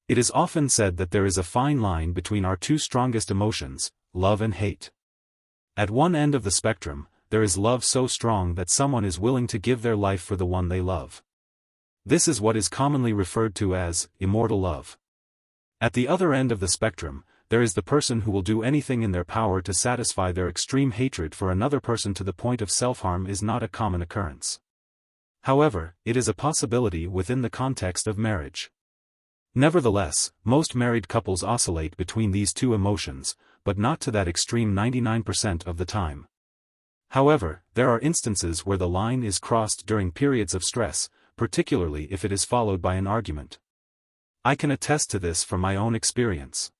It is often said that there is a fine line between our two strongest emotions, love and hate. At one end of the spectrum, there is love so strong that someone is willing to give their life for the one they love. This is what is commonly referred to as immortal love. At the other end of the spectrum, there is the person who will do anything in their power to satisfy their extreme hatred for another person to the point of self-harm is not a common occurrence. However, it is a possibility within the context of marriage. Nevertheless, most married couples oscillate between these two emotions, but not to that extreme 99% of the time. However, there are instances where the line is crossed during periods of stress, particularly if it is followed by an argument. I can attest to this from my own experience.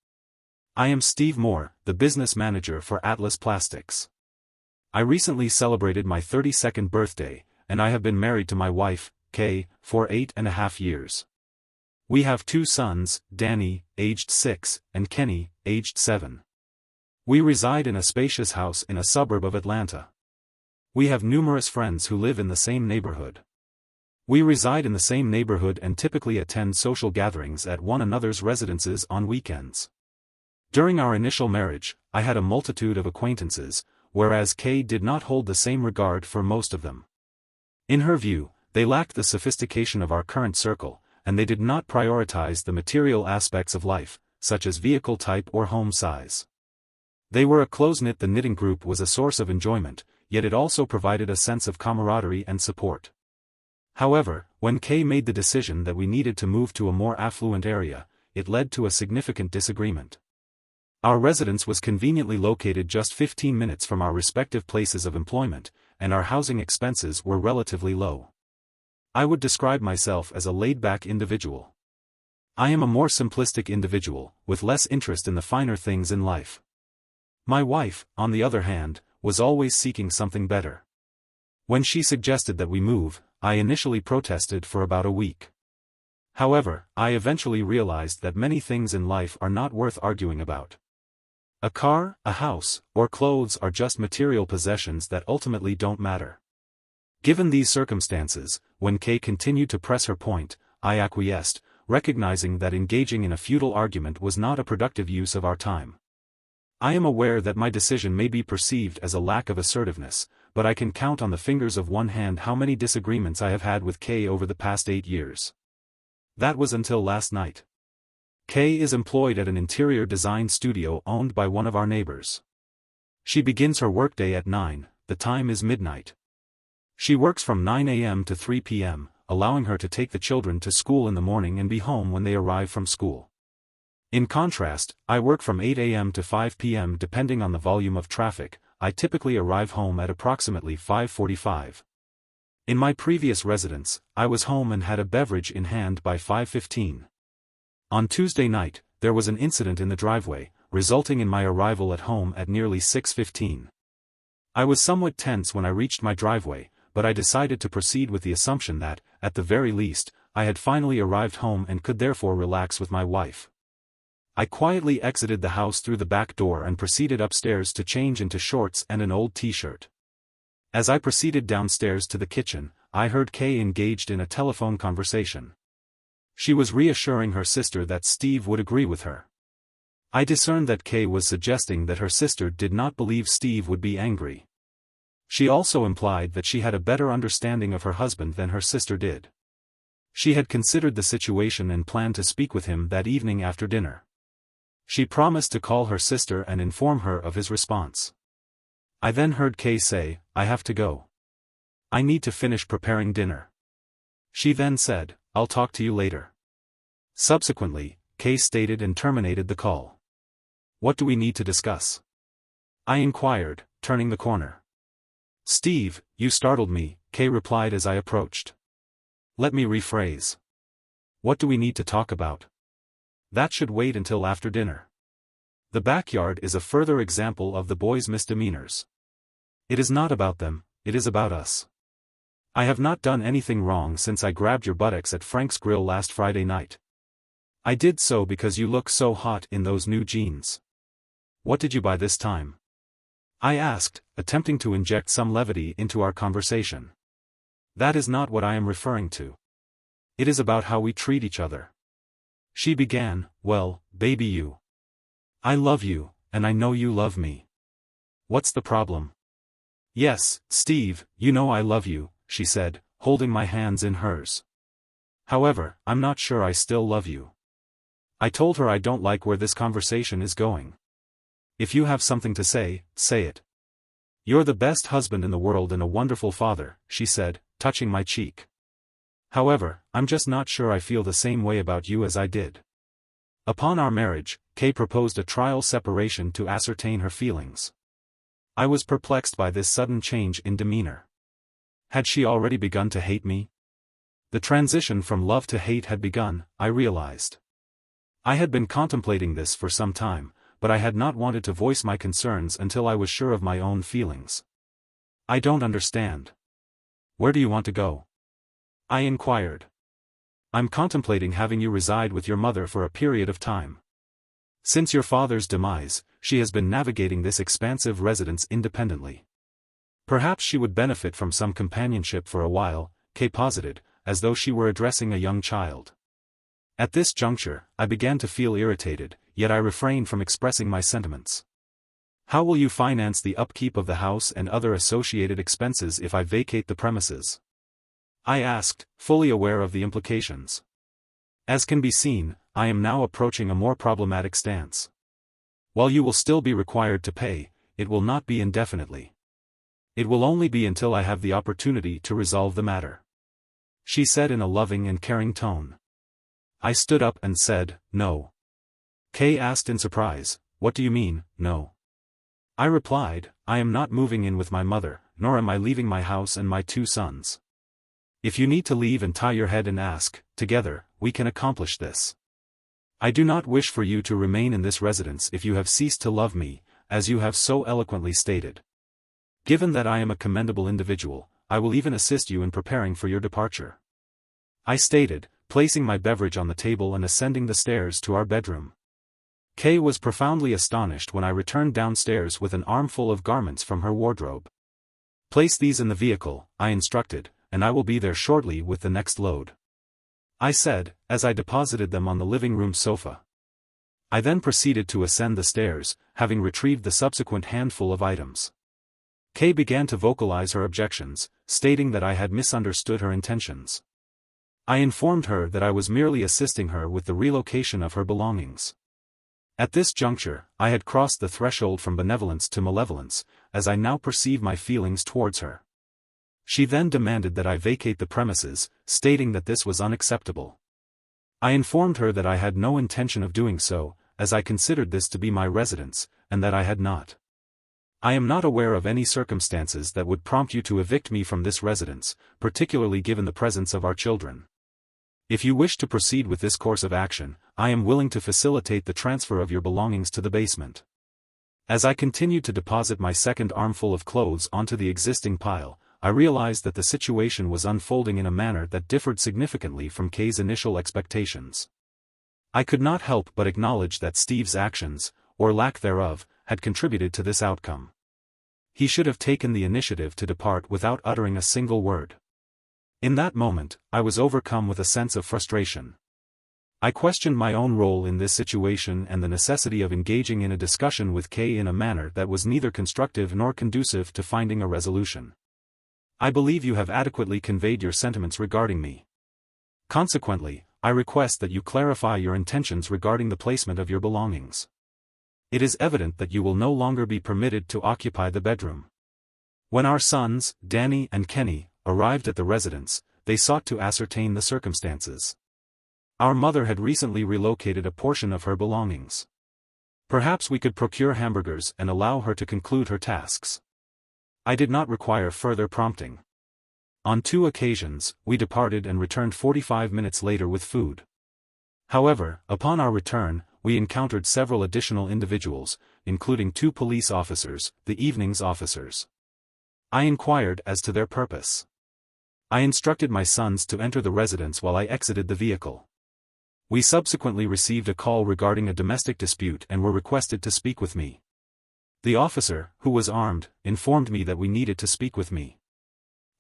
I am Steve Moore, the business manager for Atlas Plastics. I recently celebrated my 32nd birthday, and I have been married to my wife, Kay, for 8.5 years. We have 2 sons, Danny, aged 6, and Kenny, aged 7. We reside in a spacious house in a suburb of Atlanta. We have numerous friends who live in the same neighborhood. We reside in the same neighborhood and typically attend social gatherings at one another's residences on weekends. During our initial marriage, I had a multitude of acquaintances, whereas Kay did not hold the same regard for most of them. In her view, they lacked the sophistication of our current circle, and they did not prioritize the material aspects of life, such as vehicle type or home size. They were a close-knit. The knitting group was a source of enjoyment, yet it also provided a sense of camaraderie and support. However, when Kay made the decision that we needed to move to a more affluent area, it led to a significant disagreement. Our residence was conveniently located just 15 minutes from our respective places of employment, and our housing expenses were relatively low. I would describe myself as a laid-back individual. I am a more simplistic individual, with less interest in the finer things in life. My wife, on the other hand, was always seeking something better. When she suggested that we move, I initially protested for about a week. However, I eventually realized that many things in life are not worth arguing about. A car, a house, or clothes are just material possessions that ultimately don't matter. Given these circumstances, when Kay continued to press her point, I acquiesced, recognizing that engaging in a futile argument was not a productive use of our time. I am aware that my decision may be perceived as a lack of assertiveness, but I can count on the fingers of one hand how many disagreements I have had with Kay over the past 8 years. That was until last night. Kay is employed at an interior design studio owned by one of our neighbors. She begins her workday at 9, the time is midnight. She works from 9 a.m. to 3 p.m., allowing her to take the children to school in the morning and be home when they arrive from school. In contrast, I work from 8 a.m. to 5 p.m. depending on the volume of traffic. I typically arrive home at approximately 5:45. In my previous residence, I was home and had a beverage in hand by 5:15. On Tuesday night, there was an incident in the driveway, resulting in my arrival at home at nearly 6:15. I was somewhat tense when I reached my driveway, but I decided to proceed with the assumption that, at the very least, I had finally arrived home and could therefore relax with my wife. I quietly exited the house through the back door and proceeded upstairs to change into shorts and an old t-shirt. As I proceeded downstairs to the kitchen, I heard Kay engaged in a telephone conversation. She was reassuring her sister that Steve would agree with her. I discerned that Kay was suggesting that her sister did not believe Steve would be angry. She also implied that she had a better understanding of her husband than her sister did. She had considered the situation and planned to speak with him that evening after dinner. She promised to call her sister and inform her of his response. I then heard Kay say, "I have to go. I need to finish preparing dinner." She then said, "I'll talk to you later." Subsequently, Kay stated and terminated the call. "What do we need to discuss?" I inquired, turning the corner. "Steve, you startled me," Kay replied as I approached. "Let me rephrase. What do we need to talk about?" "That should wait until after dinner." The backyard is a further example of the boys' misdemeanors. It is not about them, it is about us. I have not done anything wrong since I grabbed your buttocks at Frank's Grill last Friday night. I did so because you look so hot in those new jeans. What did you buy this time? I asked, attempting to inject some levity into our conversation. That is not what I am referring to. It is about how we treat each other. She began, "Well, baby, I love you, and I know you love me. What's the problem?" "Yes, Steve, you know I love you," she said, holding my hands in hers. "However, I'm not sure I still love you." I told her I don't like where this conversation is going. "If you have something to say, say it. You're the best husband in the world and a wonderful father," she said, touching my cheek. "However, I'm just not sure I feel the same way about you as I did." Upon our marriage, Kay proposed a trial separation to ascertain her feelings. I was perplexed by this sudden change in demeanor. Had she already begun to hate me? The transition from love to hate had begun, I realized. I had been contemplating this for some time, but I had not wanted to voice my concerns until I was sure of my own feelings. "I don't understand. Where do you want to go?" I inquired. "I'm contemplating having you reside with your mother for a period of time. Since your father's demise, she has been navigating this expansive residence independently. Perhaps she would benefit from some companionship for a while," Kay posited, as though she were addressing a young child. At this juncture, I began to feel irritated, yet I refrained from expressing my sentiments. "How will you finance the upkeep of the house and other associated expenses if I vacate the premises?" I asked, fully aware of the implications. As can be seen, I am now approaching a more problematic stance. While you will still be required to pay, it will not be indefinitely. It will only be until I have the opportunity to resolve the matter," she said in a loving and caring tone. I stood up and said, "No." Kay asked in surprise, "What do you mean, no?" I replied, "I am not moving in with my mother, nor am I leaving my house and my 2 sons. If you need to leave and tie your head and ask, together, we can accomplish this. I do not wish for you to remain in this residence if you have ceased to love me, as you have so eloquently stated. Given that I am a commendable individual, I will even assist you in preparing for your departure," I stated, placing my beverage on the table and ascending the stairs to our bedroom. Kay was profoundly astonished when I returned downstairs with an armful of garments from her wardrobe. "Place these in the vehicle," I instructed, "and I will be there shortly with the next load," I said, as I deposited them on the living room sofa. I then proceeded to ascend the stairs, having retrieved the subsequent handful of items. Kay began to vocalize her objections, stating that I had misunderstood her intentions. I informed her that I was merely assisting her with the relocation of her belongings. At this juncture, I had crossed the threshold from benevolence to malevolence, as I now perceive my feelings towards her. She then demanded that I vacate the premises, stating that this was unacceptable. I informed her that I had no intention of doing so, as I considered this to be my residence, and that I had not. "I am not aware of any circumstances that would prompt you to evict me from this residence, particularly given the presence of our children. If you wish to proceed with this course of action, I am willing to facilitate the transfer of your belongings to the basement." As I continued to deposit my second armful of clothes onto the existing pile, I realized that the situation was unfolding in a manner that differed significantly from Kay's initial expectations. I could not help but acknowledge that Steve's actions, or lack thereof, had contributed to this outcome. He should have taken the initiative to depart without uttering a single word. In that moment, I was overcome with a sense of frustration. I questioned my own role in this situation and the necessity of engaging in a discussion with Kay in a manner that was neither constructive nor conducive to finding a resolution. "I believe you have adequately conveyed your sentiments regarding me. Consequently, I request that you clarify your intentions regarding the placement of your belongings. It is evident that you will no longer be permitted to occupy the bedroom." When our sons, Danny and Kenny, arrived at the residence, they sought to ascertain the circumstances. Our mother had recently relocated a portion of her belongings. Perhaps we could procure hamburgers and allow her to conclude her tasks. I did not require further prompting. On 2 occasions, we departed and returned 45 minutes later with food. However, upon our return, we encountered several additional individuals, including 2 police officers, the evening's officers. I inquired as to their purpose. I instructed my sons to enter the residence while I exited the vehicle. We subsequently received a call regarding a domestic dispute and were requested to speak with me. The officer, who was armed, informed me that we needed to speak with me.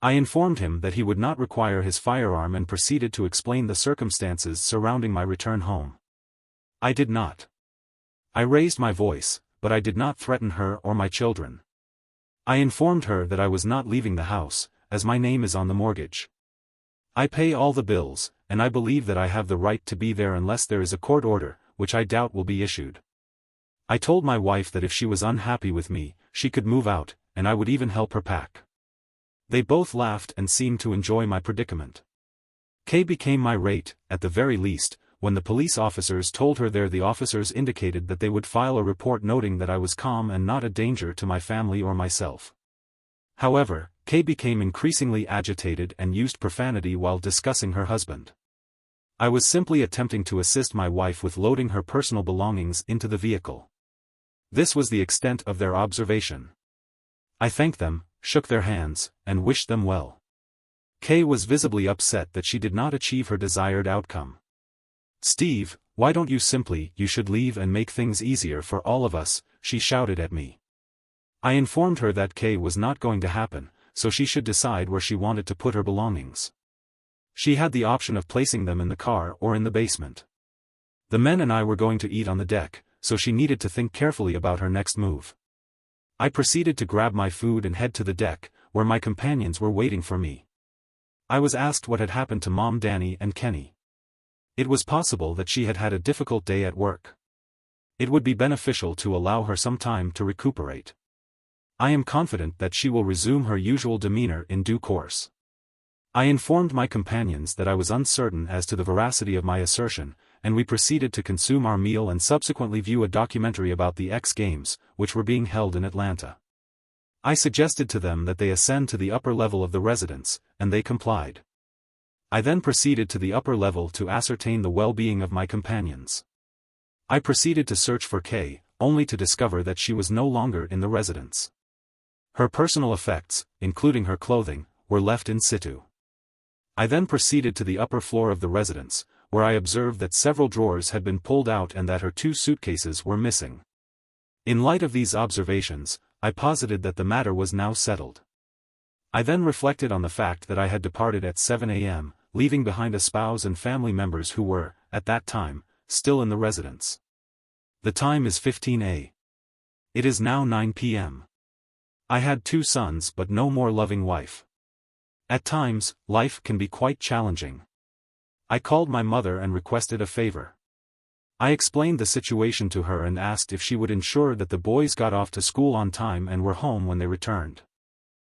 I informed him that he would not require his firearm and proceeded to explain the circumstances surrounding my return home. I did not. I raised my voice, but I did not threaten her or my children. I informed her that I was not leaving the house, as my name is on the mortgage. I pay all the bills, and I believe that I have the right to be there unless there is a court order, which I doubt will be issued. I told my wife that if she was unhappy with me, she could move out, and I would even help her pack. They both laughed and seemed to enjoy my predicament. Kay became irate, at the very least, when the police officers told her the officers indicated that they would file a report noting that I was calm and not a danger to my family or myself. However, Kay became increasingly agitated and used profanity while discussing her husband. I was simply attempting to assist my wife with loading her personal belongings into the vehicle. This was the extent of their observation. I thanked them, shook their hands, and wished them well. Kay was visibly upset that she did not achieve her desired outcome. "Steve, why don't you should leave and make things easier for all of us," she shouted at me. I informed her that Kay was not going to happen, so she should decide where she wanted to put her belongings. She had the option of placing them in the car or in the basement. The men and I were going to eat on the deck, so she needed to think carefully about her next move. I proceeded to grab my food and head to the deck, where my companions were waiting for me. I was asked what had happened to Mom Danny and Kenny. It was possible that she had had a difficult day at work. It would be beneficial to allow her some time to recuperate. I am confident that she will resume her usual demeanor in due course. I informed my companions that I was uncertain as to the veracity of my assertion, and we proceeded to consume our meal and subsequently view a documentary about the X Games, which were being held in Atlanta. I suggested to them that they ascend to the upper level of the residence, and they complied. I then proceeded to the upper level to ascertain the well-being of my companions. I proceeded to search for Kay, only to discover that she was no longer in the residence. Her personal effects, including her clothing, were left in situ. I then proceeded to the upper floor of the residence, where I observed that several drawers had been pulled out and that her 2 suitcases were missing. In light of these observations, I posited that the matter was now settled. I then reflected on the fact that I had departed at 7 a.m., leaving behind a spouse and family members who were, at that time, still in the residence. The time is 15 a.m. It is now 9 p.m. I had 2 sons but no more loving wife. At times, life can be quite challenging. I called my mother and requested a favor. I explained the situation to her and asked if she would ensure that the boys got off to school on time and were home when they returned.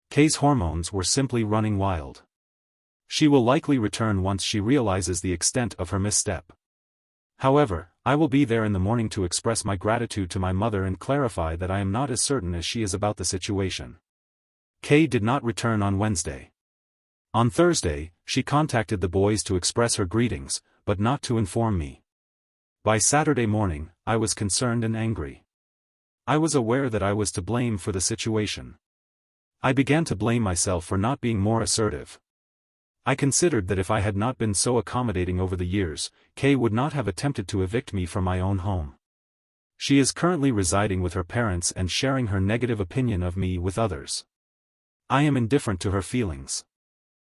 Kay's hormones were simply running wild. She will likely return once she realizes the extent of her misstep. However, I will be there in the morning to express my gratitude to my mother and clarify that I am not as certain as she is about the situation. Kay did not return on Wednesday. On Thursday, she contacted the boys to express her greetings, but not to inform me. By Saturday morning, I was concerned and angry. I was aware that I was to blame for the situation. I began to blame myself for not being more assertive. I considered that if I had not been so accommodating over the years, Kay would not have attempted to evict me from my own home. She is currently residing with her parents and sharing her negative opinion of me with others. I am indifferent to her feelings.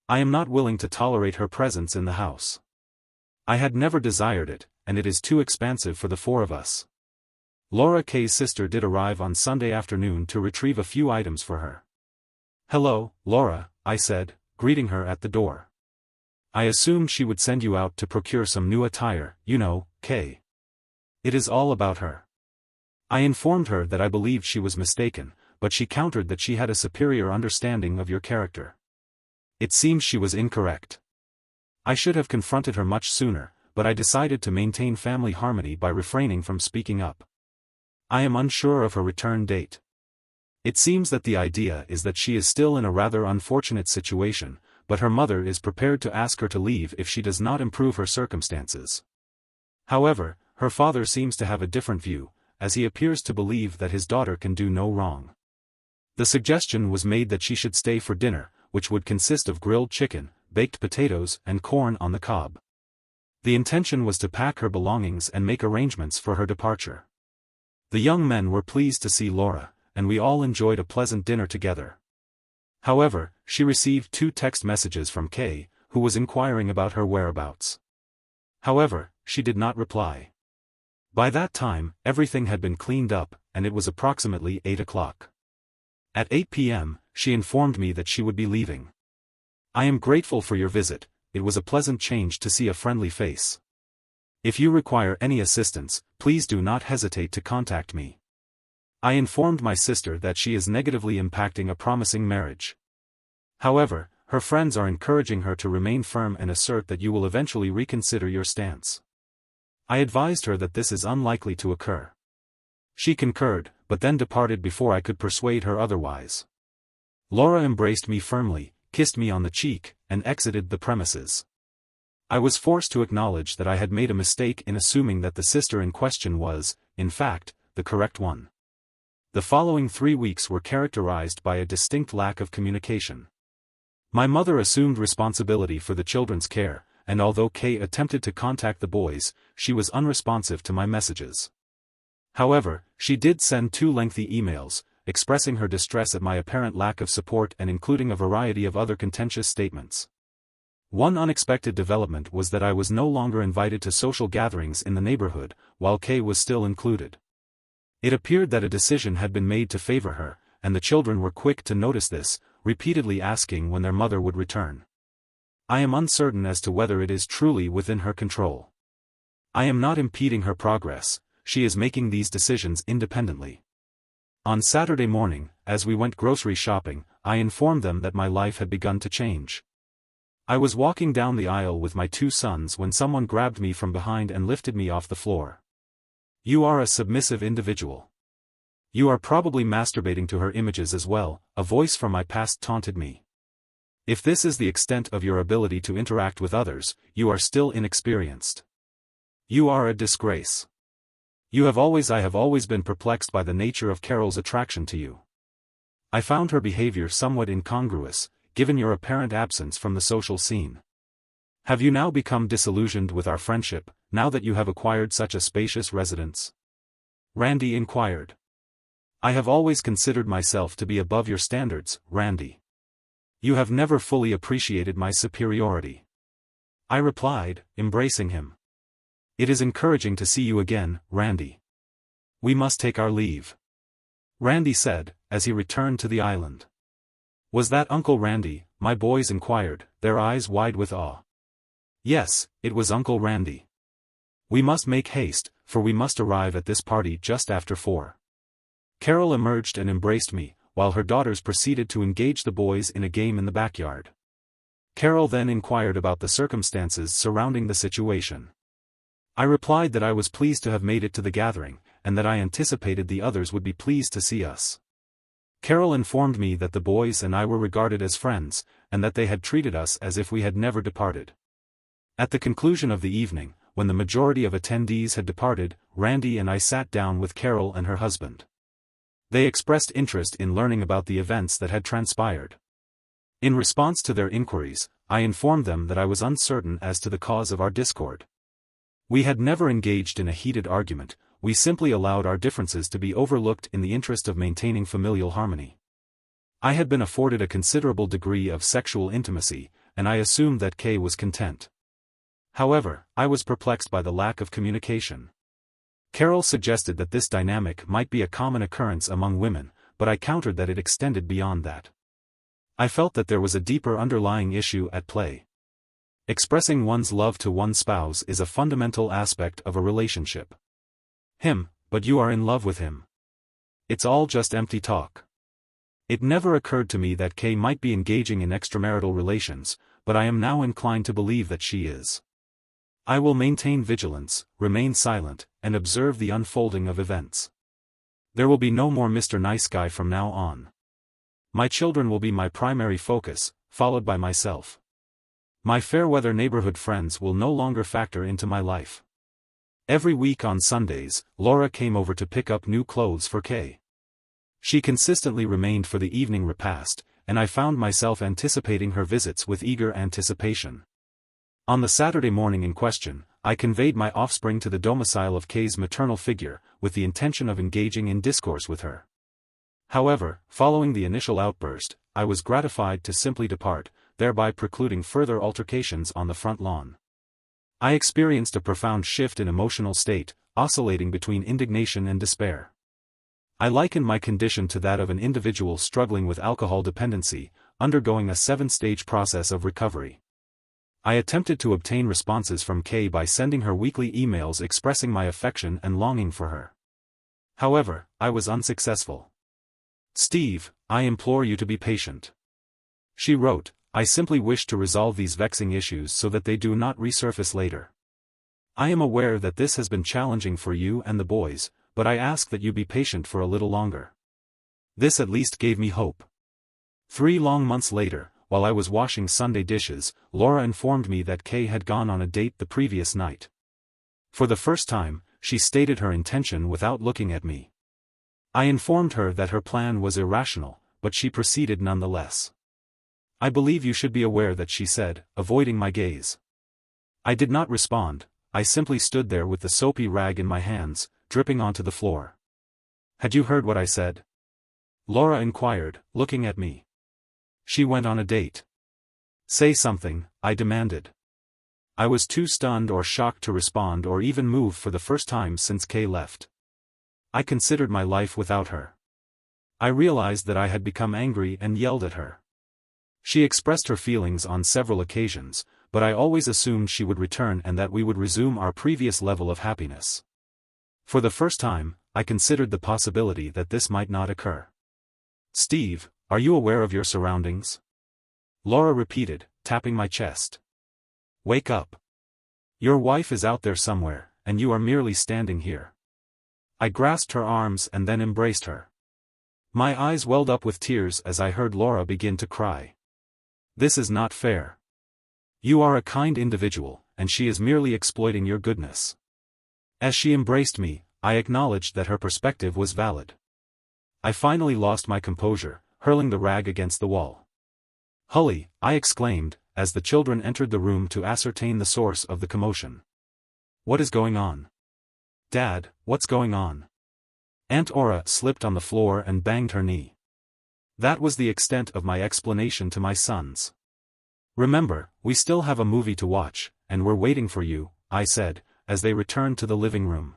I am not willing to tolerate her presence in the house. I had never desired it, and it is too expansive for the 4 of us. Laura Kay's sister did arrive on Sunday afternoon to retrieve a few items for her. "Hello, Laura," I said, greeting her at the door. "I assumed she would send you out to procure some new attire, you know, Kay. It is all about her." I informed her that I believed she was mistaken, but she countered that she had a superior understanding of your character. It seems she was incorrect. I should have confronted her much sooner, but I decided to maintain family harmony by refraining from speaking up. I am unsure of her return date. It seems that the idea is that she is still in a rather unfortunate situation, but her mother is prepared to ask her to leave if she does not improve her circumstances. However, her father seems to have a different view, as he appears to believe that his daughter can do no wrong. The suggestion was made that she should stay for dinner, which would consist of grilled chicken, baked potatoes, and corn on the cob. The intention was to pack her belongings and make arrangements for her departure. The young men were pleased to see Laura, and we all enjoyed a pleasant dinner together. However, she received 2 text messages from Kay, who was inquiring about her whereabouts. However, she did not reply. By that time, everything had been cleaned up, and it was approximately 8 o'clock. At 8 p.m., she informed me that she would be leaving. I am grateful for your visit, it was a pleasant change to see a friendly face. If you require any assistance, please do not hesitate to contact me. I informed my sister that she is negatively impacting a promising marriage. However, her friends are encouraging her to remain firm and assert that you will eventually reconsider your stance. I advised her that this is unlikely to occur. She concurred, but then departed before I could persuade her otherwise. Laura embraced me firmly, kissed me on the cheek, and exited the premises. I was forced to acknowledge that I had made a mistake in assuming that the sister in question was, in fact, the correct one. The following 3 weeks were characterized by a distinct lack of communication. My mother assumed responsibility for the children's care, and although Kay attempted to contact the boys, she was unresponsive to my messages. However, she did send 2 lengthy emails, expressing her distress at my apparent lack of support and including a variety of other contentious statements. One unexpected development was that I was no longer invited to social gatherings in the neighborhood, while Kay was still included. It appeared that a decision had been made to favor her, and the children were quick to notice this, repeatedly asking when their mother would return. I am uncertain as to whether it is truly within her control. I am not impeding her progress, she is making these decisions independently. On Saturday morning, as we went grocery shopping, I informed them that my life had begun to change. I was walking down the aisle with my 2 sons when someone grabbed me from behind and lifted me off the floor. "You are a submissive individual. You are probably masturbating to her images as well," a voice from my past taunted me. "If this is the extent of your ability to interact with others, you are still inexperienced. You are a disgrace. I have always been perplexed by the nature of Carol's attraction to you. I found her behavior somewhat incongruous, given your apparent absence from the social scene. Have you now become disillusioned with our friendship, now that you have acquired such a spacious residence?" Randy inquired. "I have always considered myself to be above your standards, Randy. You have never fully appreciated my superiority," I replied, embracing him. "It is encouraging to see you again, Randy. We must take our leave," Randy said, as he returned to the island. "Was that Uncle Randy?" my boys inquired, their eyes wide with awe. Yes, it was Uncle Randy. "We must make haste, for we must arrive at this party just after 4. Carol emerged and embraced me, while her daughters proceeded to engage the boys in a game in the backyard. Carol then inquired about the circumstances surrounding the situation. I replied that I was pleased to have made it to the gathering, and that I anticipated the others would be pleased to see us. Carol informed me that the boys and I were regarded as friends, and that they had treated us as if we had never departed. At the conclusion of the evening, when the majority of attendees had departed, Randy and I sat down with Carol and her husband. They expressed interest in learning about the events that had transpired. In response to their inquiries, I informed them that I was uncertain as to the cause of our discord. We had never engaged in a heated argument, we simply allowed our differences to be overlooked in the interest of maintaining familial harmony. I had been afforded a considerable degree of sexual intimacy, and I assumed that Kay was content. However, I was perplexed by the lack of communication. Carol suggested that this dynamic might be a common occurrence among women, but I countered that it extended beyond that. I felt that there was a deeper underlying issue at play. Expressing one's love to one's spouse is a fundamental aspect of a relationship. But you are in love with him. It's all just empty talk. It never occurred to me that Kay might be engaging in extramarital relations, but I am now inclined to believe that she is. I will maintain vigilance, remain silent, and observe the unfolding of events. There will be no more Mr. Nice Guy from now on. My children will be my primary focus, followed by myself. My fair-weather neighborhood friends will no longer factor into my life. Every week on Sundays, Laura came over to pick up new clothes for Kay. She consistently remained for the evening repast, and I found myself anticipating her visits with eager anticipation. On the Saturday morning in question, I conveyed my offspring to the domicile of Kay's maternal figure, with the intention of engaging in discourse with her. However, following the initial outburst, I was gratified to simply depart, thereby precluding further altercations on the front lawn. I experienced a profound shift in emotional state, oscillating between indignation and despair. I likened my condition to that of an individual struggling with alcohol dependency, undergoing a 7-stage process of recovery. I attempted to obtain responses from Kay by sending her weekly emails expressing my affection and longing for her. However, I was unsuccessful. "Steve, I implore you to be patient," she wrote. "I simply wish to resolve these vexing issues so that they do not resurface later. I am aware that this has been challenging for you and the boys, but I ask that you be patient for a little longer." This at least gave me hope. 3 long months later, while I was washing Sunday dishes, Laura informed me that Kay had gone on a date the previous night. For the first time, she stated her intention without looking at me. I informed her that her plan was irrational, but she proceeded nonetheless. "I believe you should be aware that," she said, avoiding my gaze. I did not respond. I simply stood there with the soapy rag in my hands, dripping onto the floor. "Had you heard what I said?" Laura inquired, looking at me. "She went on a date." "Say something," I demanded. I was too stunned or shocked to respond or even move for the first time since Kay left. I considered my life without her. I realized that I had become angry and yelled at her. She expressed her feelings on several occasions, but I always assumed she would return and that we would resume our previous level of happiness. For the first time, I considered the possibility that this might not occur. "Steve, are you aware of your surroundings?" Laura repeated, tapping my chest. "Wake up. Your wife is out there somewhere, and you are merely standing here." I grasped her arms and then embraced her. My eyes welled up with tears as I heard Laura begin to cry. "This is not fair. You are a kind individual, and she is merely exploiting your goodness." As she embraced me, I acknowledged that her perspective was valid. I finally lost my composure, hurling the rag against the wall. "Hully," I exclaimed, as the children entered the room to ascertain the source of the commotion. "What is going on? Dad, what's going on?" Aunt Aura slipped on the floor and banged her knee. That was the extent of my explanation to my sons. "Remember, we still have a movie to watch, and we're waiting for you," I said, as they returned to the living room.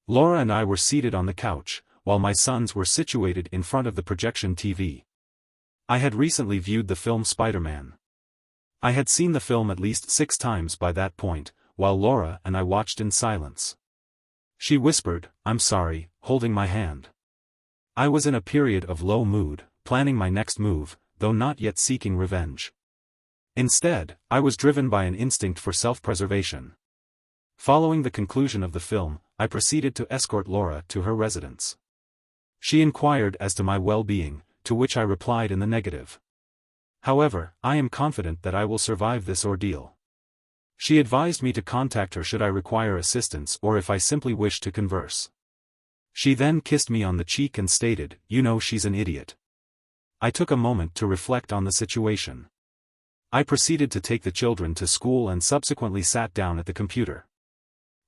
Laura and I were seated on the couch, while my sons were situated in front of the projection TV. I had recently viewed the film Spider-Man. I had seen the film at least 6 times by that point, while Laura and I watched in silence. She whispered, "I'm sorry," holding my hand. I was in a period of low mood, planning my next move, though not yet seeking revenge. Instead, I was driven by an instinct for self-preservation. Following the conclusion of the film, I proceeded to escort Laura to her residence. She inquired as to my well-being, to which I replied in the negative. However, I am confident that I will survive this ordeal. She advised me to contact her should I require assistance or if I simply wish to converse. She then kissed me on the cheek and stated, "You know she's an idiot." I took a moment to reflect on the situation. I proceeded to take the children to school and subsequently sat down at the computer.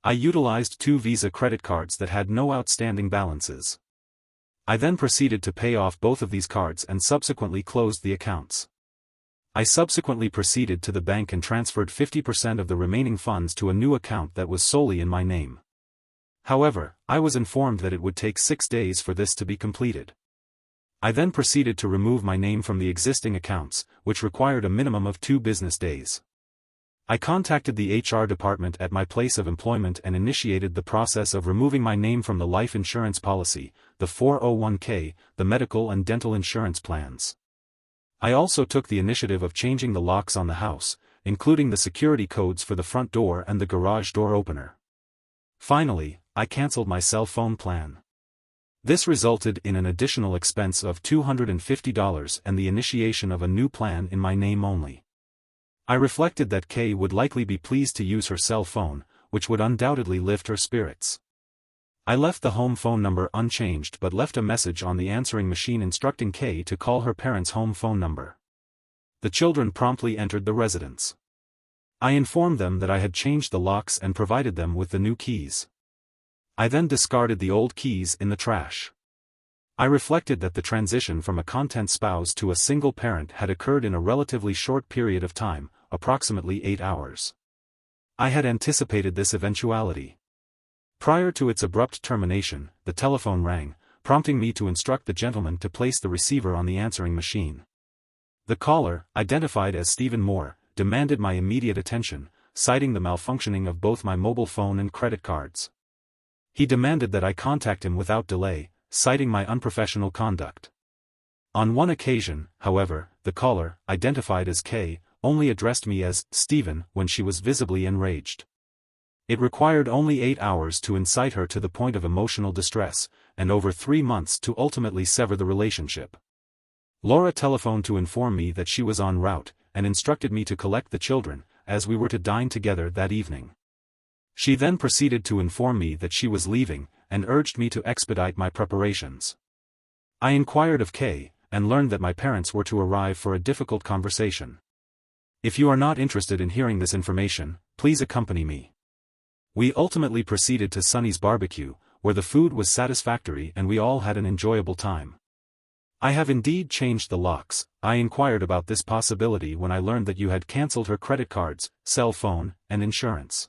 I utilized 2 Visa credit cards that had no outstanding balances. I then proceeded to pay off both of these cards and subsequently closed the accounts. I subsequently proceeded to the bank and transferred 50% of the remaining funds to a new account that was solely in my name. However, I was informed that it would take 6 days for this to be completed. I then proceeded to remove my name from the existing accounts, which required a minimum of 2 business days. I contacted the HR department at my place of employment and initiated the process of removing my name from the life insurance policy, the 401k, the medical and dental insurance plans. I also took the initiative of changing the locks on the house, including the security codes for the front door and the garage door opener. Finally, I canceled my cell phone plan. This resulted in an additional expense of $250 and the initiation of a new plan in my name only. I reflected that Kay would likely be pleased to use her cell phone, which would undoubtedly lift her spirits. I left the home phone number unchanged but left a message on the answering machine instructing Kay to call her parents' home phone number. The children promptly entered the residence. I informed them that I had changed the locks and provided them with the new keys. I then discarded the old keys in the trash. I reflected that the transition from a content spouse to a single parent had occurred in a relatively short period of time, approximately 8 hours. I had anticipated this eventuality. Prior to its abrupt termination, the telephone rang, prompting me to instruct the gentleman to place the receiver on the answering machine. The caller, identified as Stephen Moore, demanded my immediate attention, citing the malfunctioning of both my mobile phone and credit cards. He demanded that I contact him without delay, citing my unprofessional conduct. On one occasion, however, the caller, identified as Kay, only addressed me as Stephen when she was visibly enraged. It required only 8 hours to incite her to the point of emotional distress, and over 3 months to ultimately sever the relationship. Laura telephoned to inform me that she was en route, and instructed me to collect the children, as we were to dine together that evening. She then proceeded to inform me that she was leaving, and urged me to expedite my preparations. I inquired of Kay, and learned that my parents were to arrive for a difficult conversation. If you are not interested in hearing this information, please accompany me. We ultimately proceeded to Sonny's barbecue, where the food was satisfactory and we all had an enjoyable time. I have indeed changed the locks. I inquired about this possibility when I learned that you had cancelled her credit cards, cell phone, and insurance.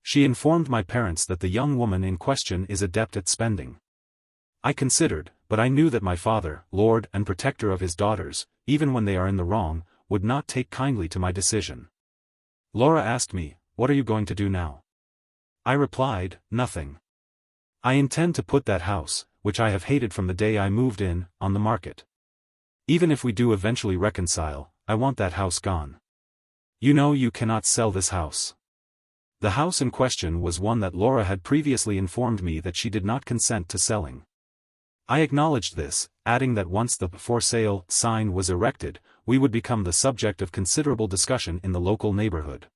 She informed my parents that the young woman in question is adept at spending. I considered, but I knew that my father, lord and protector of his daughters, even when they are in the wrong, would not take kindly to my decision. Laura asked me, "What are you going to do now?" I replied, "Nothing. I intend to put that house, which I have hated from the day I moved in, on the market. Even if we do eventually reconcile, I want that house gone. You know you cannot sell this house." The house in question was one that Laura had previously informed me that she did not consent to selling. I acknowledged this, adding that once the "for sale" sign was erected, we would become the subject of considerable discussion in the local neighborhood.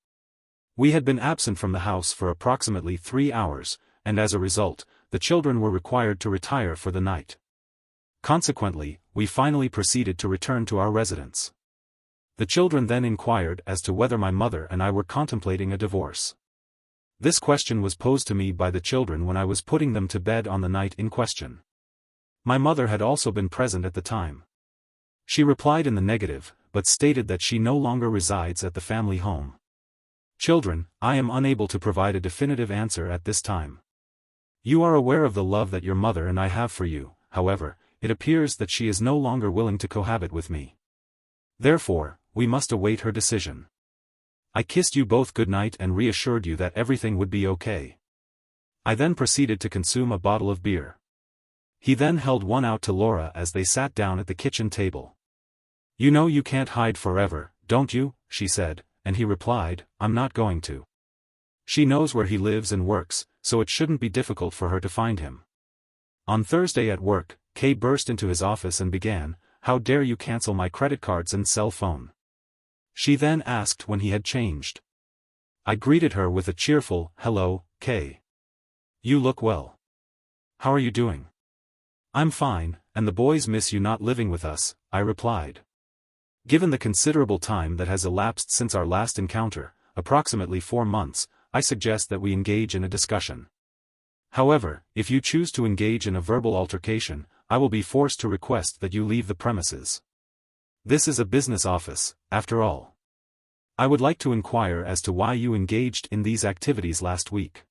We had been absent from the house for approximately 3 hours, and as a result, the children were required to retire for the night. Consequently, we finally proceeded to return to our residence. The children then inquired as to whether my mother and I were contemplating a divorce. This question was posed to me by the children when I was putting them to bed on the night in question. My mother had also been present at the time. She replied in the negative, but stated that she no longer resides at the family home. Children, I am unable to provide a definitive answer at this time. You are aware of the love that your mother and I have for you, however, it appears that she is no longer willing to cohabit with me. Therefore, we must await her decision. I kissed you both good night and reassured you that everything would be okay. I then proceeded to consume a bottle of beer. He then held one out to Laura as they sat down at the kitchen table. "You know you can't hide forever, don't you?" she said, and he replied, "I'm not going to." She knows where he lives and works, so it shouldn't be difficult for her to find him. On Thursday at work, Kay burst into his office and began, "How dare you cancel my credit cards and cell phone?" She then asked when he had changed. I greeted her with a cheerful, "Hello, Kay. You look well. How are you doing?" "I'm fine, and the boys miss you not living with us," I replied. Given the considerable time that has elapsed since our last encounter, approximately 4 months, I suggest that we engage in a discussion. However, if you choose to engage in a verbal altercation, I will be forced to request that you leave the premises. This is a business office, after all. I would like to inquire as to why you engaged in these activities last week.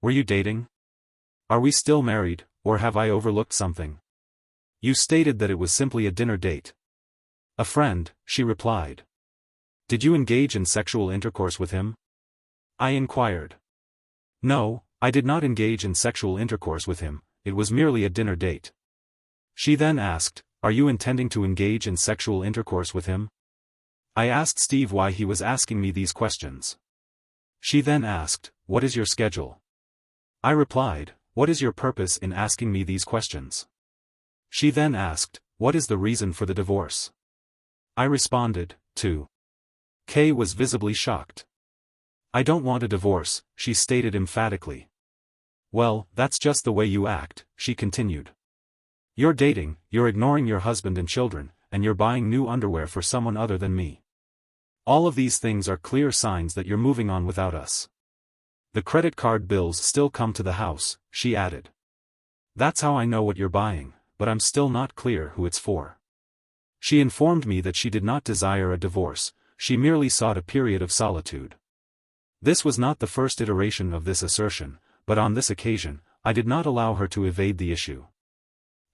Were you dating? Are we still married, or have I overlooked something? You stated that it was simply a dinner date. "A friend," she replied. "Did you engage in sexual intercourse with him?" I inquired. "No, I did not engage in sexual intercourse with him, it was merely a dinner date." She then asked, "Are you intending to engage in sexual intercourse with him?" I asked Steve why he was asking me these questions. She then asked, "What is your schedule?" I replied, "What is your purpose in asking me these questions?" She then asked, "What is the reason for the divorce?" I responded, "To." Kay was visibly shocked. "I don't want a divorce," she stated emphatically. "Well, that's just the way you act," she continued. "You're dating, you're ignoring your husband and children, and you're buying new underwear for someone other than me. All of these things are clear signs that you're moving on without us. The credit card bills still come to the house," she added. "That's how I know what you're buying, but I'm still not clear who it's for." She informed me that she did not desire a divorce, she merely sought a period of solitude. This was not the first iteration of this assertion, but on this occasion, I did not allow her to evade the issue.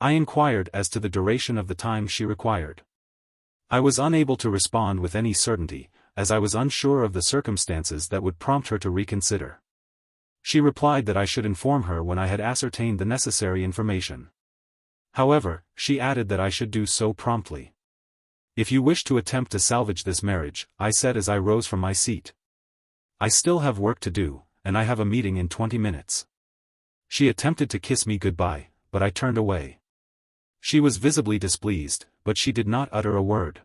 I inquired as to the duration of the time she required. I was unable to respond with any certainty, as I was unsure of the circumstances that would prompt her to reconsider. She replied that I should inform her when I had ascertained the necessary information. However, she added that I should do so promptly. "If you wish to attempt to salvage this marriage," I said as I rose from my seat. "I still have work to do, and I have a meeting in 20 minutes. She attempted to kiss me goodbye, but I turned away. She was visibly displeased, but she did not utter a word.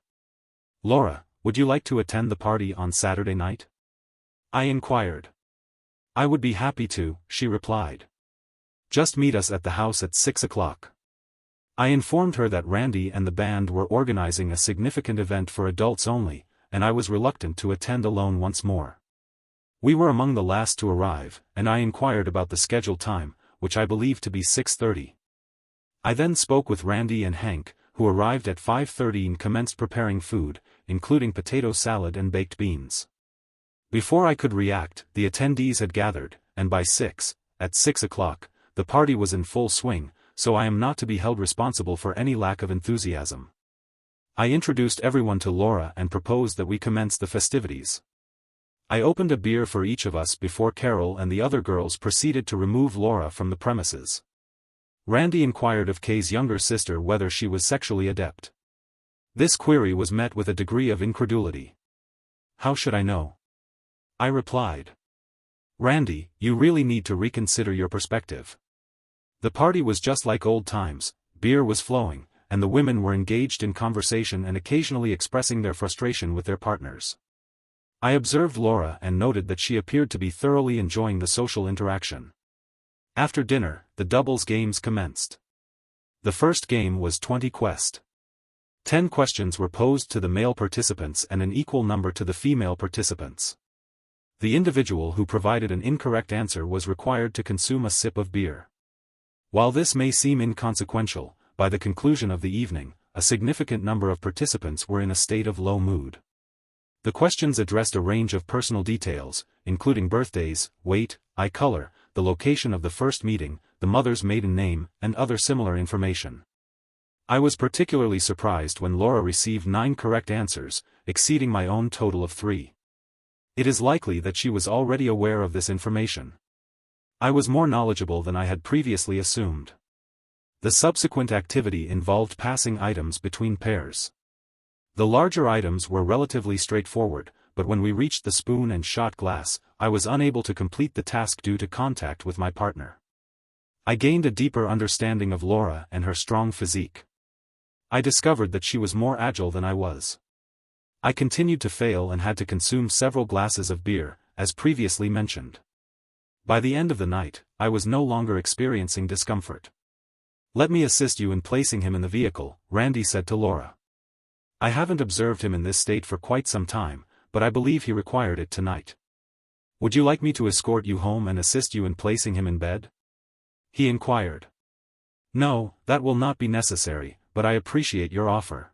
"Laura, would you like to attend the party on Saturday night?" I inquired. "I would be happy to," she replied. "Just meet us at the house at 6 o'clock. I informed her that Randy and the band were organizing a significant event for adults only, and I was reluctant to attend alone once more. We were among the last to arrive, and I inquired about the scheduled time, which I believed to be 6:30. I then spoke with Randy and Hank, who arrived at 5:30 and commenced preparing food, including potato salad and baked beans. Before I could react, the attendees had gathered, and by at 6 o'clock, the party was in full swing, so I am not to be held responsible for any lack of enthusiasm. I introduced everyone to Laura and proposed that we commence the festivities. I opened a beer for each of us before Carol and the other girls proceeded to remove Laura from the premises. Randy inquired of Kay's younger sister whether she was sexually adept. This query was met with a degree of incredulity. "How should I know?" I replied. "Randy, you really need to reconsider your perspective." The party was just like old times, beer was flowing, and the women were engaged in conversation and occasionally expressing their frustration with their partners. I observed Laura and noted that she appeared to be thoroughly enjoying the social interaction. After dinner, the doubles games commenced. The first game was 20 Quest. 10 questions were posed to the male participants and an equal number to the female participants. The individual who provided an incorrect answer was required to consume a sip of beer. While this may seem inconsequential, by the conclusion of the evening, a significant number of participants were in a state of low mood. The questions addressed a range of personal details, including birthdays, weight, eye color, the location of the first meeting, the mother's maiden name, and other similar information. I was particularly surprised when Laura received 9 correct answers, exceeding my own total of 3. It is likely that she was already aware of this information. I was more knowledgeable than I had previously assumed. The subsequent activity involved passing items between pairs. The larger items were relatively straightforward, but when we reached the spoon and shot glass, I was unable to complete the task due to contact with my partner. I gained a deeper understanding of Laura and her strong physique. I discovered that she was more agile than I was. I continued to fail and had to consume several glasses of beer, as previously mentioned. By the end of the night, I was no longer experiencing discomfort. "Let me assist you in placing him in the vehicle," Randy said to Laura. "I haven't observed him in this state for quite some time, but I believe he required it tonight. Would you like me to escort you home and assist you in placing him in bed?" he inquired. "No, that will not be necessary, but I appreciate your offer.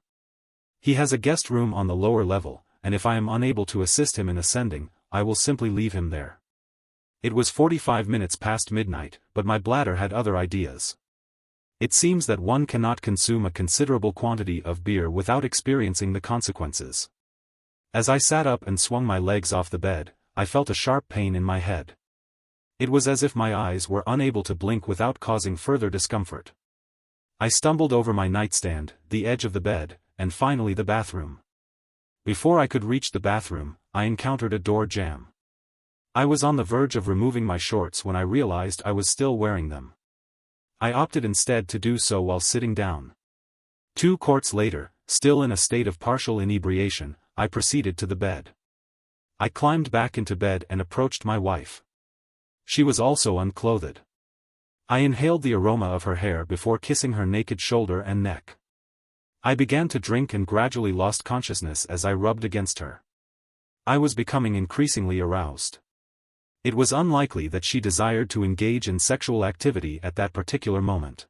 He has a guest room on the lower level, and if I am unable to assist him in ascending, I will simply leave him there." It was 45 minutes past midnight, but my bladder had other ideas. It seems that one cannot consume a considerable quantity of beer without experiencing the consequences. As I sat up and swung my legs off the bed, I felt a sharp pain in my head. It was as if my eyes were unable to blink without causing further discomfort. I stumbled over my nightstand, the edge of the bed, and finally the bathroom. Before I could reach the bathroom, I encountered a door jamb. I was on the verge of removing my shorts when I realized I was still wearing them. I opted instead to do so while sitting down. 2 quarts later, still in a state of partial inebriation, I proceeded to the bed. I climbed back into bed and approached my wife. She was also unclothed. I inhaled the aroma of her hair before kissing her naked shoulder and neck. I began to drink and gradually lost consciousness as I rubbed against her. I was becoming increasingly aroused. It was unlikely that she desired to engage in sexual activity at that particular moment.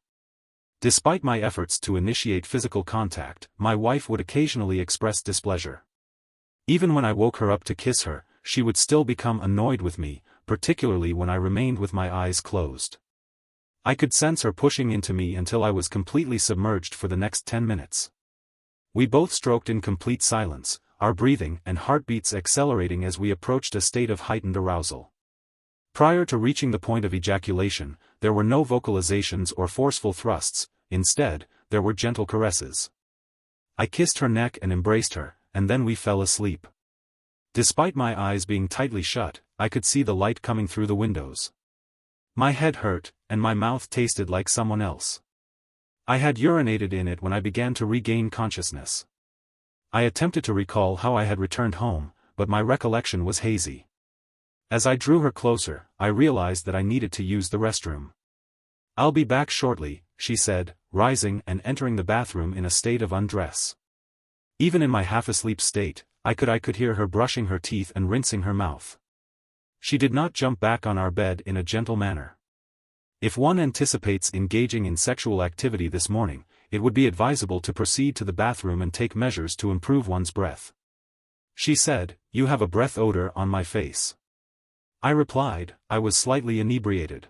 Despite my efforts to initiate physical contact, my wife would occasionally express displeasure. Even when I woke her up to kiss her, she would still become annoyed with me, particularly when I remained with my eyes closed. I could sense her pushing into me until I was completely submerged for the next 10 minutes. We both stroked in complete silence, our breathing and heartbeats accelerating as we approached a state of heightened arousal. Prior to reaching the point of ejaculation, there were no vocalizations or forceful thrusts. Instead, there were gentle caresses. I kissed her neck and embraced her, and then we fell asleep. Despite my eyes being tightly shut, I could see the light coming through the windows. My head hurt, and my mouth tasted like someone else. I had urinated in it when I began to regain consciousness. I attempted to recall how I had returned home, but my recollection was hazy. As I drew her closer, I realized that I needed to use the restroom. "I'll be back shortly," she said, rising and entering the bathroom in a state of undress. Even in my half-asleep state, I could hear her brushing her teeth and rinsing her mouth. She did not jump back on our bed in a gentle manner. If one anticipates engaging in sexual activity this morning, it would be advisable to proceed to the bathroom and take measures to improve one's breath. She said, "You have a breath odor on my face." I replied, I was slightly inebriated.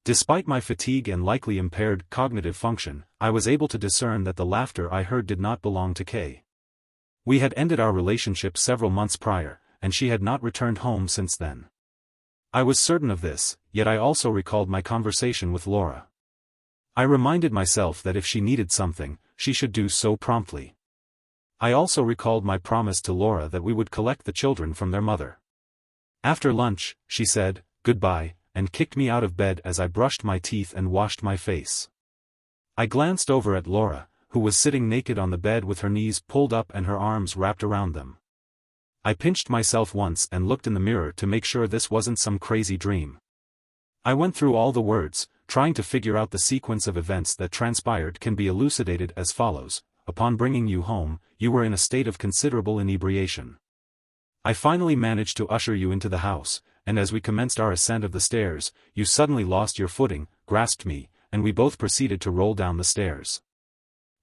Despite my fatigue and likely impaired cognitive function, I was able to discern that the laughter I heard did not belong to Kay. We had ended our relationship several months prior, and she had not returned home since then. I was certain of this, yet I also recalled my conversation with Laura. I reminded myself that if she needed something, she should do so promptly. I also recalled my promise to Laura that we would collect the children from their mother. After lunch, she said, "Goodbye," and kicked me out of bed as I brushed my teeth and washed my face. I glanced over at Laura, who was sitting naked on the bed with her knees pulled up and her arms wrapped around them. I pinched myself once and looked in the mirror to make sure this wasn't some crazy dream. I went through all the words, trying to figure out the sequence of events that transpired can be elucidated as follows. Upon bringing you home, you were in a state of considerable inebriation. I finally managed to usher you into the house, and as we commenced our ascent of the stairs, you suddenly lost your footing, grasped me, and we both proceeded to roll down the stairs.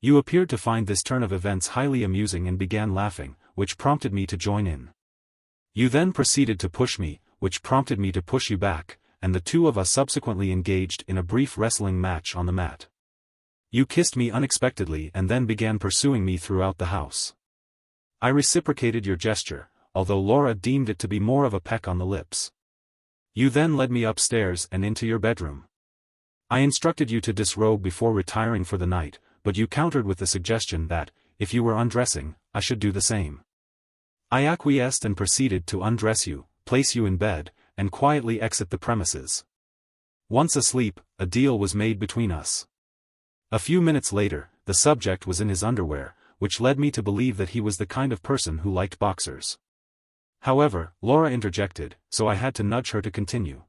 You appeared to find this turn of events highly amusing and began laughing, which prompted me to join in. You then proceeded to push me, which prompted me to push you back, and the two of us subsequently engaged in a brief wrestling match on the mat. You kissed me unexpectedly and then began pursuing me throughout the house. I reciprocated your gesture, although Laura deemed it to be more of a peck on the lips. You then led me upstairs and into your bedroom. I instructed you to disrobe before retiring for the night, but you countered with the suggestion that, if you were undressing, I should do the same. I acquiesced and proceeded to undress you, place you in bed, and quietly exit the premises. Once asleep, a deal was made between us. A few minutes later, the subject was in his underwear, which led me to believe that he was the kind of person who liked boxers. However, Laura interjected, so I had to nudge her to continue.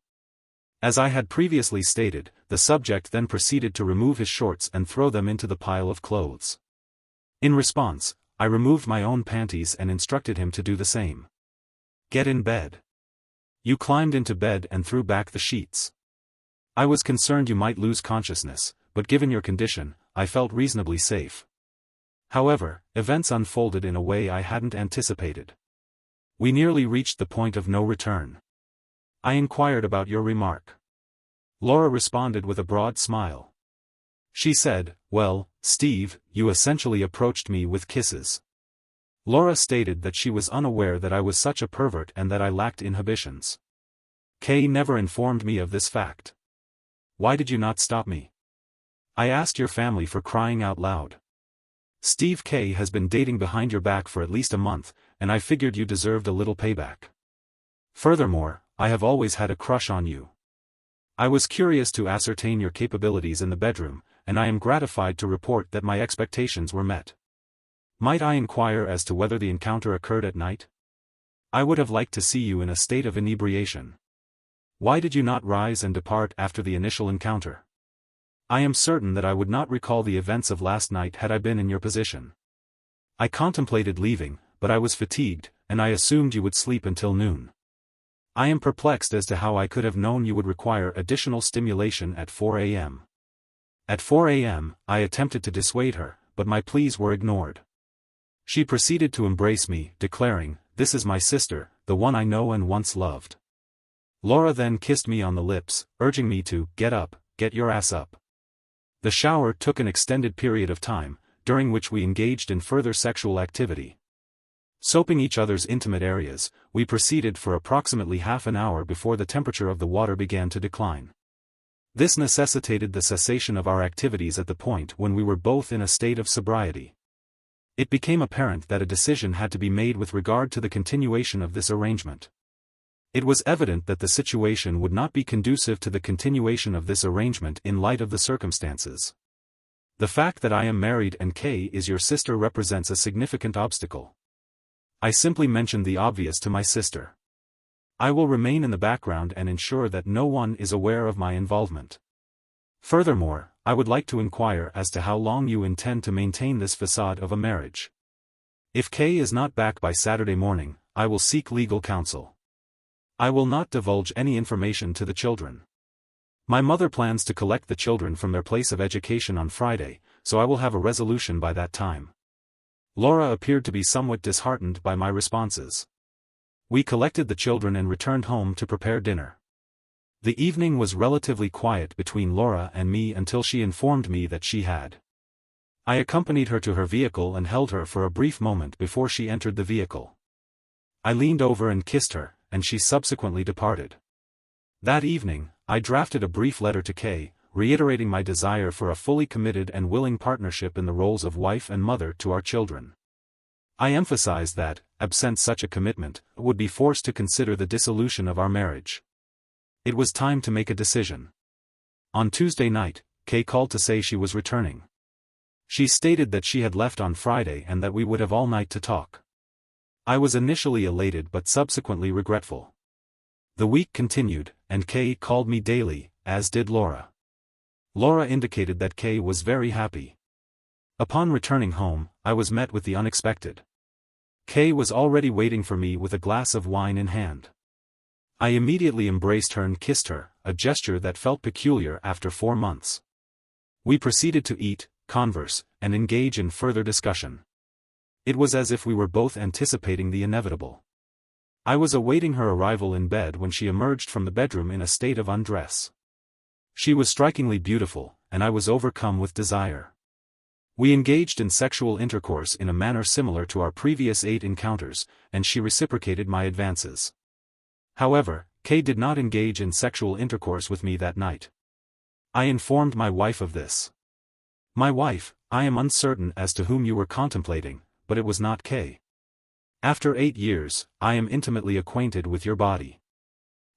As I had previously stated, the subject then proceeded to remove his shorts and throw them into the pile of clothes. In response, I removed my own panties and instructed him to do the same. "Get in bed." You climbed into bed and threw back the sheets. I was concerned you might lose consciousness, but given your condition, I felt reasonably safe. However, events unfolded in a way I hadn't anticipated. We nearly reached the point of no return. I inquired about your remark. Laura responded with a broad smile. She said, "Well, Steve, you essentially approached me with kisses." Laura stated that she was unaware that I was such a pervert and that I lacked inhibitions. Kay never informed me of this fact. Why did you not stop me? I asked your family for crying out loud. Steve K has been dating behind your back for at least a month, and I figured you deserved a little payback. Furthermore, I have always had a crush on you. I was curious to ascertain your capabilities in the bedroom, and I am gratified to report that my expectations were met. Might I inquire as to whether the encounter occurred at night? I would have liked to see you in a state of inebriation. Why did you not rise and depart after the initial encounter? I am certain that I would not recall the events of last night had I been in your position. I contemplated leaving, but I was fatigued, and I assumed you would sleep until noon. I am perplexed as to how I could have known you would require additional stimulation at 4 a.m. At 4 a.m., I attempted to dissuade her, but my pleas were ignored. She proceeded to embrace me, declaring, "This is my sister, the one I know and once loved." Laura then kissed me on the lips, urging me to get up, get your ass up. The shower took an extended period of time, during which we engaged in further sexual activity. Soaping each other's intimate areas, we proceeded for approximately half an hour before the temperature of the water began to decline. This necessitated the cessation of our activities at the point when we were both in a state of sobriety. It became apparent that a decision had to be made with regard to the continuation of this arrangement. It was evident that the situation would not be conducive to the continuation of this arrangement in light of the circumstances. The fact that I am married and Kay is your sister represents a significant obstacle. I simply mentioned the obvious to my sister. I will remain in the background and ensure that no one is aware of my involvement. Furthermore, I would like to inquire as to how long you intend to maintain this facade of a marriage. If Kay is not back by Saturday morning, I will seek legal counsel. I will not divulge any information to the children. My mother plans to collect the children from their place of education on Friday, so I will have a resolution by that time. Laura appeared to be somewhat disheartened by my responses. We collected the children and returned home to prepare dinner. The evening was relatively quiet between Laura and me until she informed me that she had. I accompanied her to her vehicle and held her for a brief moment before she entered the vehicle. I leaned over and kissed her, and she subsequently departed. That evening, I drafted a brief letter to Kay, reiterating my desire for a fully committed and willing partnership in the roles of wife and mother to our children. I emphasized that, absent such a commitment, I would be forced to consider the dissolution of our marriage. It was time to make a decision. On Tuesday night, Kay called to say she was returning. She stated that she had left on Friday and that we would have all night to talk. I was initially elated but subsequently regretful. The week continued, and Kay called me daily, as did Laura. Laura indicated that Kay was very happy. Upon returning home, I was met with the unexpected. Kay was already waiting for me with a glass of wine in hand. I immediately embraced her and kissed her, a gesture that felt peculiar after 4 months. We proceeded to eat, converse, and engage in further discussion. It was as if we were both anticipating the inevitable. I was awaiting her arrival in bed when she emerged from the bedroom in a state of undress. She was strikingly beautiful, and I was overcome with desire. We engaged in sexual intercourse in a manner similar to our previous 8 encounters, and she reciprocated my advances. However, Kay did not engage in sexual intercourse with me that night. I informed my wife of this. My wife, I am uncertain as to whom you were contemplating, but it was not Kay. After 8 years, I am intimately acquainted with your body.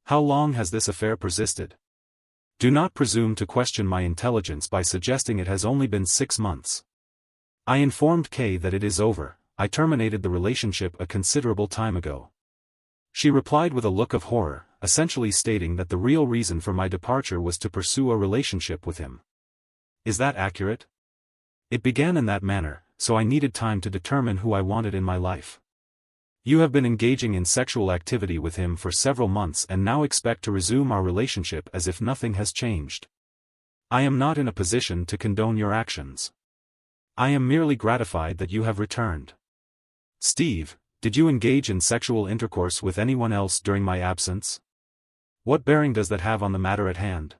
How long has this affair persisted? Do not presume to question my intelligence by suggesting it has only been 6 months. I informed Kay that it is over. I terminated the relationship a considerable time ago. She replied with a look of horror, essentially stating that the real reason for my departure was to pursue a relationship with him. Is that accurate? It began in that manner, so I needed time to determine who I wanted in my life. You have been engaging in sexual activity with him for several months and now expect to resume our relationship as if nothing has changed. I am not in a position to condone your actions. I am merely gratified that you have returned. Steve, did you engage in sexual intercourse with anyone else during my absence? What bearing does that have on the matter at hand?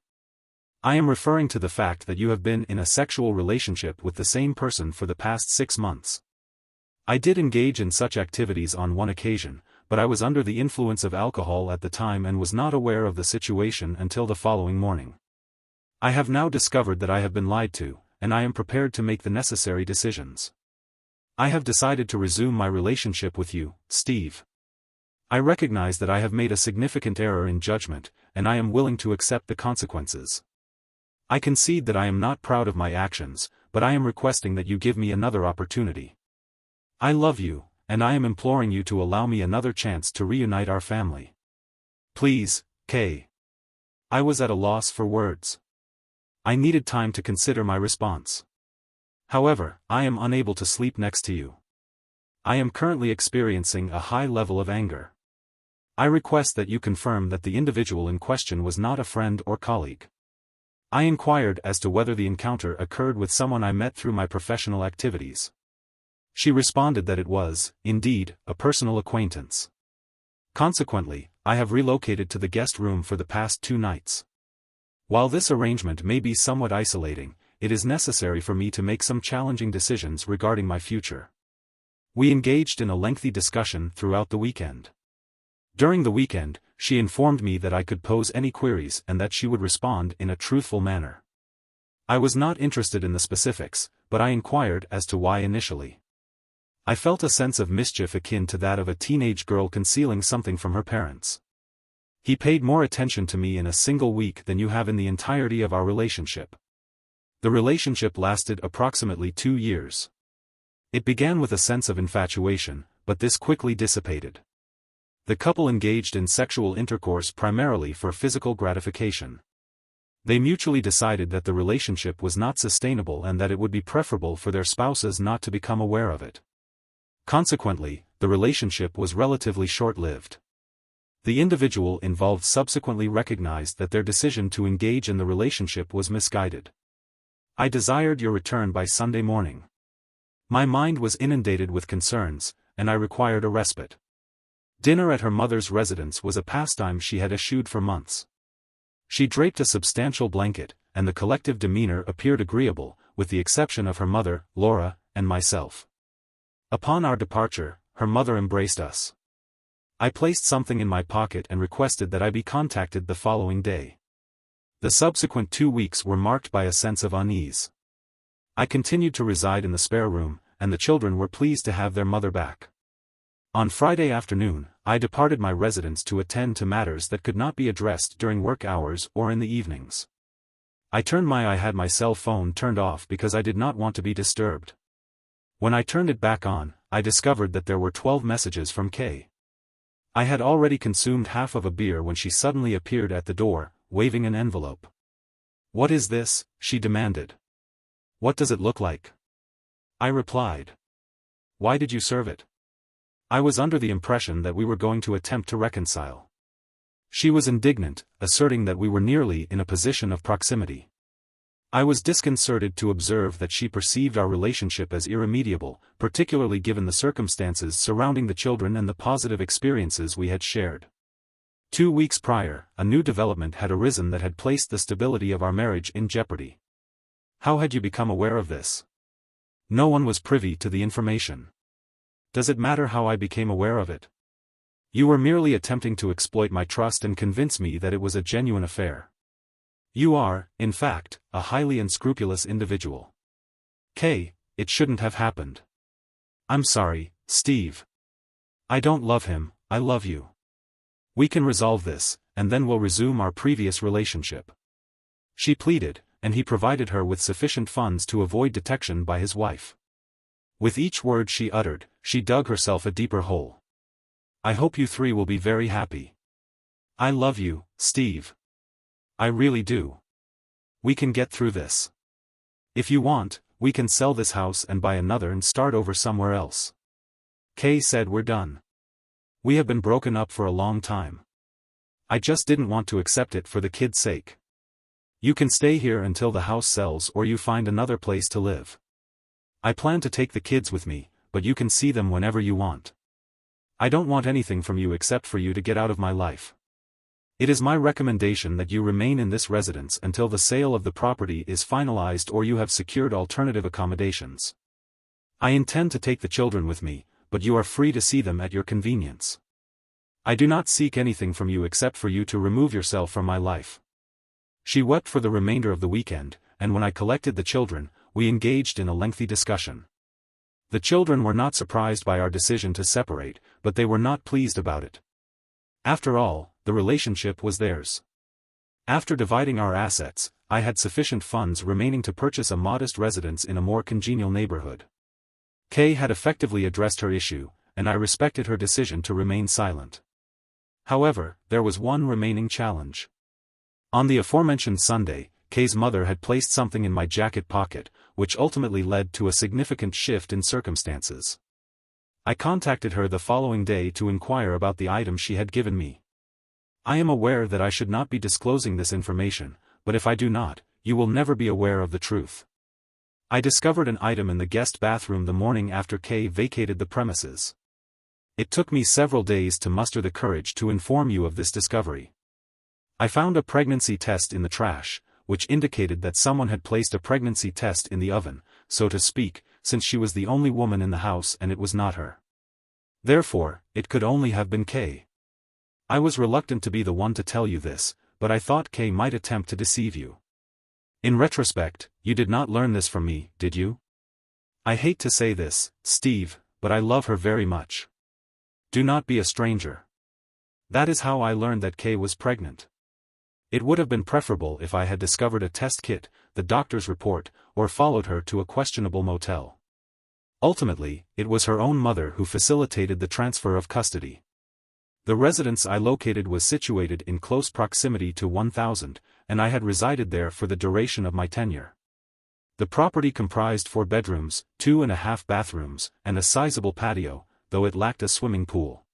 I am referring to the fact that you have been in a sexual relationship with the same person for the past 6 months. I did engage in such activities on one occasion, but I was under the influence of alcohol at the time and was not aware of the situation until the following morning. I have now discovered that I have been lied to, and I am prepared to make the necessary decisions. I have decided to resume my relationship with you, Steve. I recognize that I have made a significant error in judgment, and I am willing to accept the consequences. I concede that I am not proud of my actions, but I am requesting that you give me another opportunity. I love you, and I am imploring you to allow me another chance to reunite our family. Please, Kay. I was at a loss for words. I needed time to consider my response. However, I am unable to sleep next to you. I am currently experiencing a high level of anger. I request that you confirm that the individual in question was not a friend or colleague. I inquired as to whether the encounter occurred with someone I met through my professional activities. She responded that it was, indeed, a personal acquaintance. Consequently, I have relocated to the guest room for the past 2 nights. While this arrangement may be somewhat isolating, it is necessary for me to make some challenging decisions regarding my future. We engaged in a lengthy discussion throughout the weekend. During the weekend, she informed me that I could pose any queries and that she would respond in a truthful manner. I was not interested in the specifics, but I inquired as to why initially. I felt a sense of mischief akin to that of a teenage girl concealing something from her parents. He paid more attention to me in a single week than you have in the entirety of our relationship. The relationship lasted approximately 2 years. It began with a sense of infatuation, but this quickly dissipated. The couple engaged in sexual intercourse primarily for physical gratification. They mutually decided that the relationship was not sustainable and that it would be preferable for their spouses not to become aware of it. Consequently, the relationship was relatively short-lived. The individual involved subsequently recognized that their decision to engage in the relationship was misguided. I desired your return by Sunday morning. My mind was inundated with concerns, and I required a respite. Dinner at her mother's residence was a pastime she had eschewed for months. She draped a substantial blanket, and the collective demeanor appeared agreeable, with the exception of her mother, Laura, and myself. Upon our departure, her mother embraced us. I placed something in my pocket and requested that I be contacted the following day. The subsequent 2 weeks were marked by a sense of unease. I continued to reside in the spare room, and the children were pleased to have their mother back. On Friday afternoon, I departed my residence to attend to matters that could not be addressed during work hours or in the evenings. I had my cell phone turned off because I did not want to be disturbed. When I turned it back on, I discovered that there were 12 messages from Kay. I had already consumed half of a beer when she suddenly appeared at the door, waving an envelope. "What is this?" she demanded. "What does it look like?" I replied. "Why did you serve it?" I was under the impression that we were going to attempt to reconcile. She was indignant, asserting that we were nearly in a position of proximity. I was disconcerted to observe that she perceived our relationship as irremediable, particularly given the circumstances surrounding the children and the positive experiences we had shared. 2 weeks prior, a new development had arisen that had placed the stability of our marriage in jeopardy. How had you become aware of this? No one was privy to the information. Does it matter how I became aware of it? You were merely attempting to exploit my trust and convince me that it was a genuine affair. You are, in fact, a highly unscrupulous individual. Kay, it shouldn't have happened. I'm sorry, Steve. I don't love him, I love you. We can resolve this, and then we'll resume our previous relationship. She pleaded, and he provided her with sufficient funds to avoid detection by his wife. With each word she uttered, she dug herself a deeper hole. I hope you 3 will be very happy. I love you, Steve. I really do. We can get through this. If you want, we can sell this house and buy another and start over somewhere else. Kay said we're done. We have been broken up for a long time. I just didn't want to accept it for the kids' sake. You can stay here until the house sells or you find another place to live. I plan to take the kids with me, but you can see them whenever you want. I don't want anything from you except for you to get out of my life. It is my recommendation that you remain in this residence until the sale of the property is finalized or you have secured alternative accommodations. I intend to take the children with me, but you are free to see them at your convenience. I do not seek anything from you except for you to remove yourself from my life. She wept for the remainder of the weekend, and when I collected the children, we engaged in a lengthy discussion. The children were not surprised by our decision to separate, but they were not pleased about it. After all, the relationship was theirs. After dividing our assets, I had sufficient funds remaining to purchase a modest residence in a more congenial neighborhood. Kay had effectively addressed her issue, and I respected her decision to remain silent. However, there was one remaining challenge. On the aforementioned Sunday, Kay's mother had placed something in my jacket pocket, which ultimately led to a significant shift in circumstances. I contacted her the following day to inquire about the item she had given me. I am aware that I should not be disclosing this information, but if I do not, you will never be aware of the truth. I discovered an item in the guest bathroom the morning after Kay vacated the premises. It took me several days to muster the courage to inform you of this discovery. I found a pregnancy test in the trash, which indicated that someone had placed a pregnancy test in the oven, so to speak, since she was the only woman in the house and it was not her. Therefore, it could only have been Kay. I was reluctant to be the one to tell you this, but I thought Kay might attempt to deceive you. In retrospect, you did not learn this from me, did you? I hate to say this, Steve, but I love her very much. Do not be a stranger. That is how I learned that Kay was pregnant. It would have been preferable if I had discovered a test kit, the doctor's report, or followed her to a questionable motel. Ultimately, it was her own mother who facilitated the transfer of custody. The residence I located was situated in close proximity to 1000, and I had resided there for the duration of my tenure. The property comprised 4 bedrooms, 2.5 bathrooms, and a sizable patio, though it lacked a swimming pool.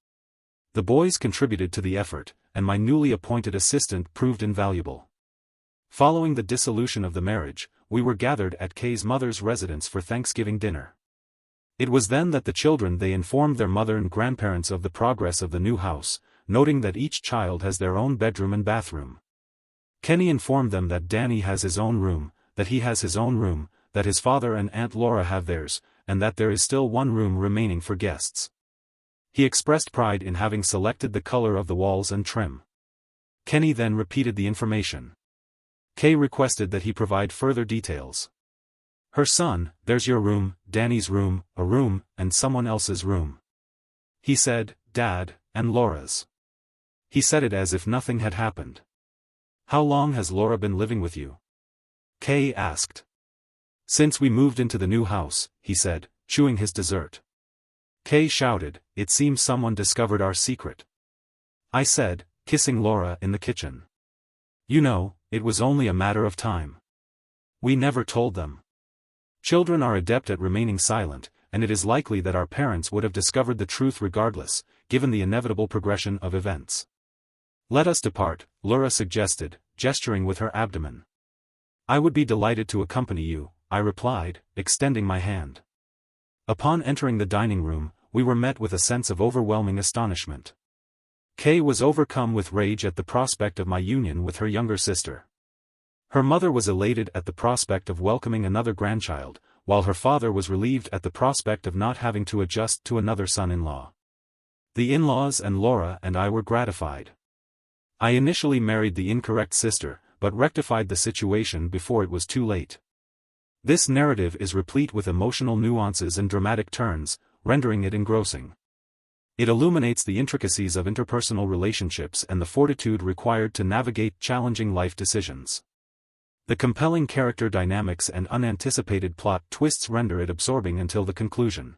The boys contributed to the effort, and my newly appointed assistant proved invaluable. Following the dissolution of the marriage, we were gathered at Kay's mother's residence for Thanksgiving dinner. It was then that the children they informed their mother and grandparents of the progress of the new house, noting that each child has their own bedroom and bathroom. Kenny informed them that Danny has his own room, that he has his own room, that his father and Aunt Laura have theirs, and that there is still one room remaining for guests. He expressed pride in having selected the color of the walls and trim. Kenny then repeated the information. Kay requested that he provide further details. Her son, there's your room, Danny's room, a room, and someone else's room. He said, Dad, and Laura's. He said it as if nothing had happened. How long has Laura been living with you? Kay asked. Since we moved into the new house, he said, chewing his dessert. Kay shouted, it seems someone discovered our secret. I said, kissing Laura in the kitchen. You know, it was only a matter of time. We never told them. Children are adept at remaining silent, and it is likely that our parents would have discovered the truth regardless, given the inevitable progression of events. Let us depart, Laura suggested, gesturing with her abdomen. I would be delighted to accompany you, I replied, extending my hand. Upon entering the dining room, we were met with a sense of overwhelming astonishment. Kay was overcome with rage at the prospect of my union with her younger sister. Her mother was elated at the prospect of welcoming another grandchild, while her father was relieved at the prospect of not having to adjust to another son-in-law. The in-laws and Laura and I were gratified. I initially married the incorrect sister, but rectified the situation before it was too late. This narrative is replete with emotional nuances and dramatic turns, rendering it engrossing. It illuminates the intricacies of interpersonal relationships and the fortitude required to navigate challenging life decisions. The compelling character dynamics and unanticipated plot twists render it absorbing until the conclusion.